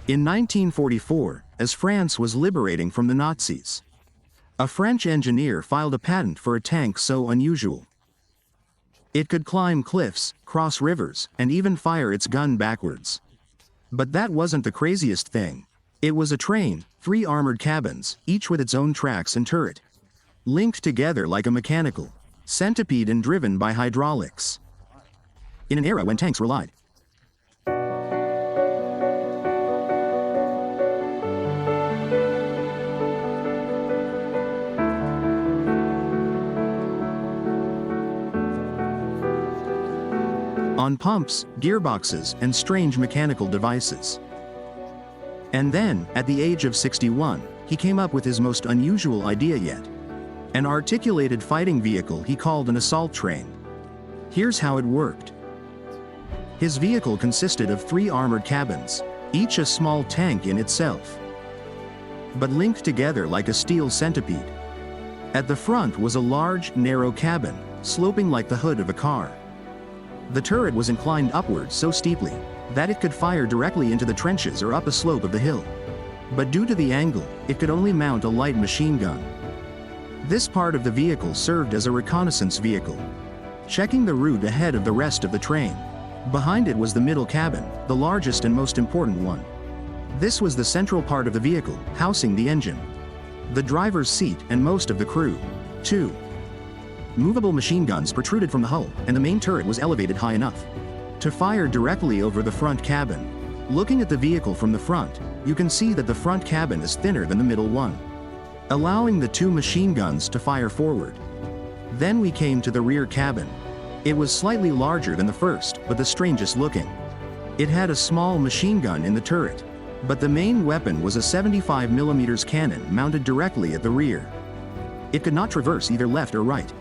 In 1944, as France was liberating from the Nazis, a French engineer filed a patent for a tank so unusual. It could climb cliffs, cross rivers, and even fire its gun backwards. But that wasn't the craziest thing. It was a train, 3 armored cabins, each with its own tracks and turret, linked together like a mechanical centipede and driven by hydraulics. In an era when tanks relied on pumps, gearboxes, and strange mechanical devices. And then, at the age of 61, he came up with his most unusual idea yet. An articulated fighting vehicle he called an assault train. Here's how it worked. His vehicle consisted of 3 armored cabins, each a small tank in itself, but linked together like a steel centipede. At the front was a large, narrow cabin, sloping like the hood of a car. The turret was inclined upward so steeply that it could fire directly into the trenches or up a slope of the hill. But due to the angle, it could only mount a light machine gun. This part of the vehicle served as a reconnaissance vehicle, checking the route ahead of the rest of the train. Behind it was the middle cabin, the largest and most important one. This was the central part of the vehicle, housing the engine, the driver's seat, and most of the crew. 2 movable machine guns protruded from the hull, and the main turret was elevated high enough to fire directly over the front cabin. Looking at the vehicle from the front, you can see that the front cabin is thinner than the middle one, allowing the 2 machine guns to fire forward. Then we came to the rear cabin. It was slightly larger than the first, but the strangest looking. It had a small machine gun in the turret, but the main weapon was a 75mm cannon mounted directly at the rear. It could not traverse either left or right,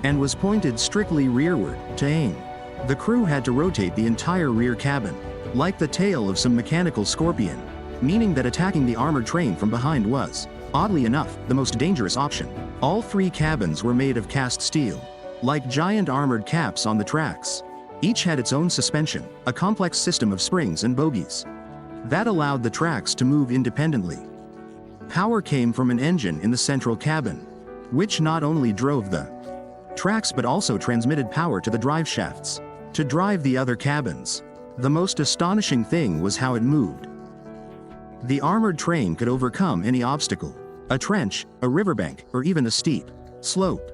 and was pointed strictly rearward to aim. The crew had to rotate the entire rear cabin, like the tail of some mechanical scorpion, meaning that attacking the armored train from behind was, oddly enough, the most dangerous option. All 3 cabins were made of cast steel, like giant armored caps on the tracks. Each had its own suspension, a complex system of springs and bogies that allowed the tracks to move independently. Power came from an engine in the central cabin, which not only drove the tracks but also transmitted power to the drive shafts to drive the other cabins. The most astonishing thing was how it moved. The armored train could overcome any obstacle, a trench, a riverbank, or even a steep slope.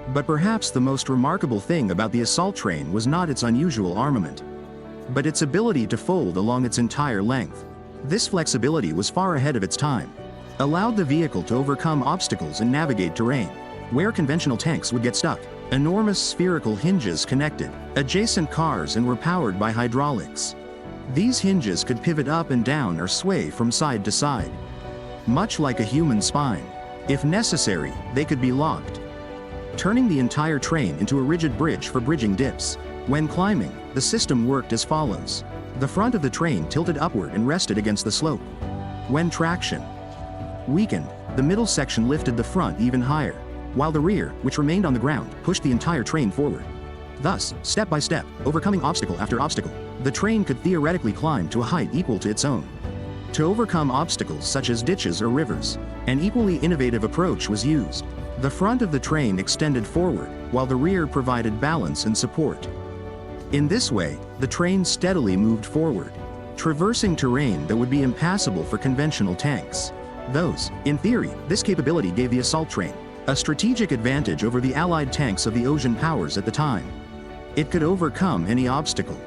But perhaps the most remarkable thing about the assault train was not its unusual armament, but its ability to fold along its entire length. This flexibility was far ahead of its time, allowed the vehicle to overcome obstacles and navigate terrain where conventional tanks would get stuck. Enormous spherical hinges connected adjacent cars and were powered by hydraulics. These hinges could pivot up and down or sway from side to side, much like a human spine. If necessary, they could be locked, turning the entire train into a rigid bridge for bridging dips. When climbing, the system worked as follows. The front of the train tilted upward and rested against the slope. When traction weakened, the middle section lifted the front even higher, while the rear, which remained on the ground, pushed the entire train forward. Thus, step by step, overcoming obstacle after obstacle, the train could theoretically climb to a height equal to its own. To overcome obstacles such as ditches or rivers, an equally innovative approach was used. The front of the train extended forward, while the rear provided balance and support. In this way, the train steadily moved forward, traversing terrain that would be impassable for conventional tanks. In theory, this capability gave the assault train a strategic advantage over the Allied tanks of the ocean powers at the time. It could overcome any obstacle.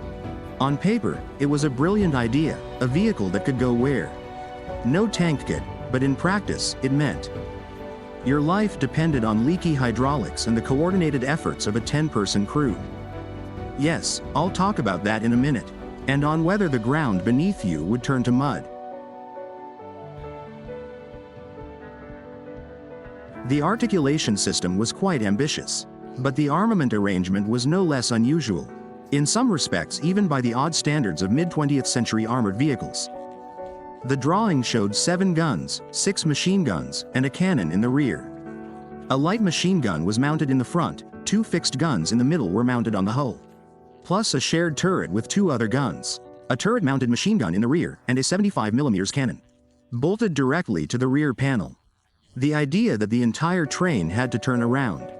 On paper, it was a brilliant idea, a vehicle that could go where no tank could, but in practice, it meant your life depended on leaky hydraulics and the coordinated efforts of a 10-person crew. Yes, I'll talk about that in a minute, and on whether the ground beneath you would turn to mud. The articulation system was quite ambitious, but the armament arrangement was no less unusual, in some respects even by the odd standards of mid-20th century armored vehicles. The drawing showed 7 guns, 6 machine guns, and a cannon in the rear. A light machine gun was mounted in the front, 2 fixed guns in the middle were mounted on the hull. plus a shared turret with 2 other guns. A turret-mounted machine gun in the rear and a 75mm cannon, bolted directly to the rear panel. The idea that the entire train had to turn around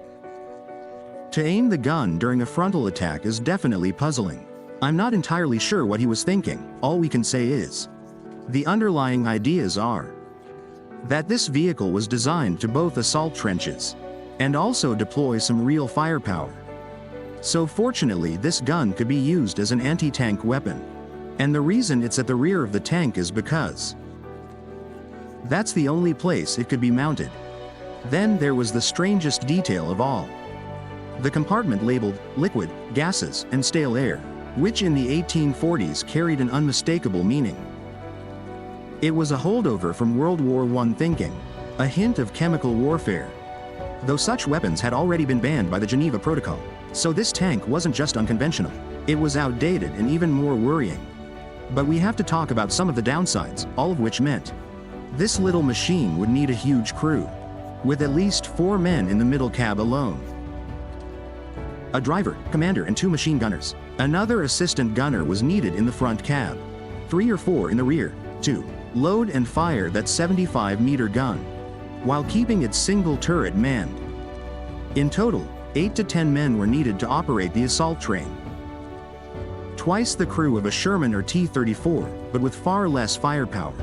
to aim the gun during a frontal attack is definitely puzzling. I'm not entirely sure what he was thinking. All we can say is, the underlying ideas are that this vehicle was designed to both assault trenches and also deploy some real firepower. So fortunately, this gun could be used as an anti-tank weapon. And the reason it's at the rear of the tank is because that's the only place it could be mounted. Then there was the strangest detail of all. The compartment labeled liquid, gases, and stale air, which in the 1840s carried an unmistakable meaning. It was a holdover from World War I thinking, a hint of chemical warfare. Though such weapons had already been banned by the Geneva Protocol, so this tank wasn't just unconventional, it was outdated and even more worrying. But we have to talk about some of the downsides, all of which meant this little machine would need a huge crew, with at least 4 men in the middle cab alone. A driver, commander, and 2 machine gunners. Another assistant gunner was needed in the front cab. 3 or 4 in the rear, to load and fire that 75-meter gun, while keeping its single turret manned. In total, 8 to 10 men were needed to operate the assault train. Twice the crew of a Sherman or T-34, but with far less firepower.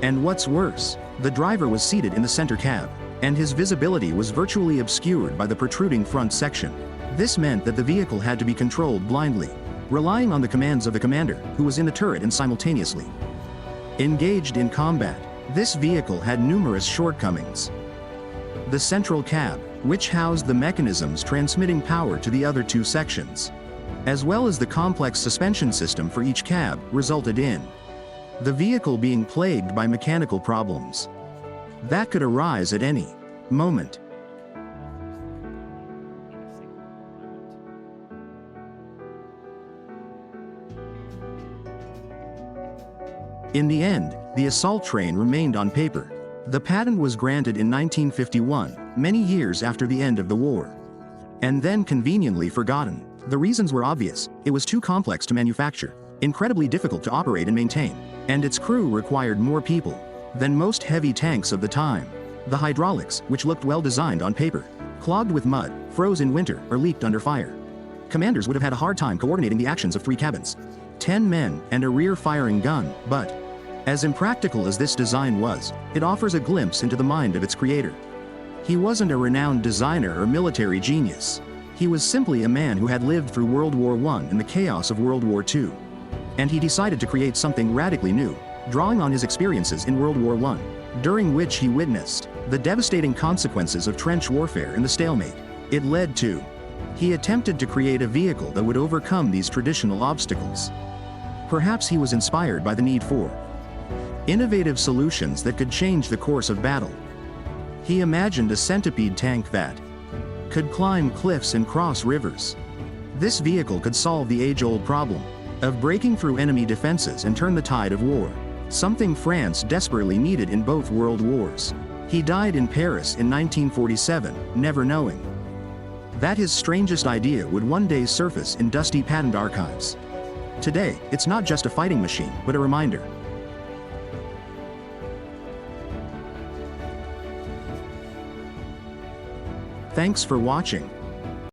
And what's worse, the driver was seated in the center cab, and his visibility was virtually obscured by the protruding front section. This meant that the vehicle had to be controlled blindly, relying on the commands of the commander, who was in the turret and simultaneously engaged in combat. This vehicle had numerous shortcomings. The central cab, which housed the mechanisms transmitting power to the other 2 sections, as well as the complex suspension system for each cab, resulted in the vehicle being plagued by mechanical problems that could arise at any moment. In the end, the assault train remained on paper. The patent was granted in 1951, many years after the end of the war, and then conveniently forgotten. The reasons were obvious: it was too complex to manufacture, incredibly difficult to operate and maintain, and its crew required more people than most heavy tanks of the time. The hydraulics, which looked well designed on paper, clogged with mud, froze in winter, or leaked under fire. Commanders would have had a hard time coordinating the actions of 3 cabins, 10 men, and a rear-firing gun. But as impractical as this design was, it offers a glimpse into the mind of its creator. He wasn't a renowned designer or military genius. He was simply a man who had lived through World War I and the chaos of World War II. And he decided to create something radically new, drawing on his experiences in World War I, during which he witnessed the devastating consequences of trench warfare and the stalemate it led to. He attempted to create a vehicle that would overcome these traditional obstacles. Perhaps he was inspired by the need for innovative solutions that could change the course of battle. He imagined a centipede tank that could climb cliffs and cross rivers. This vehicle could solve the age-old problem of breaking through enemy defenses and turn the tide of war, something France desperately needed in both world wars. He died in Paris in 1947, never knowing that his strangest idea would one day surface in dusty patent archives. Today, it's not just a fighting machine, but a reminder. Thanks for watching.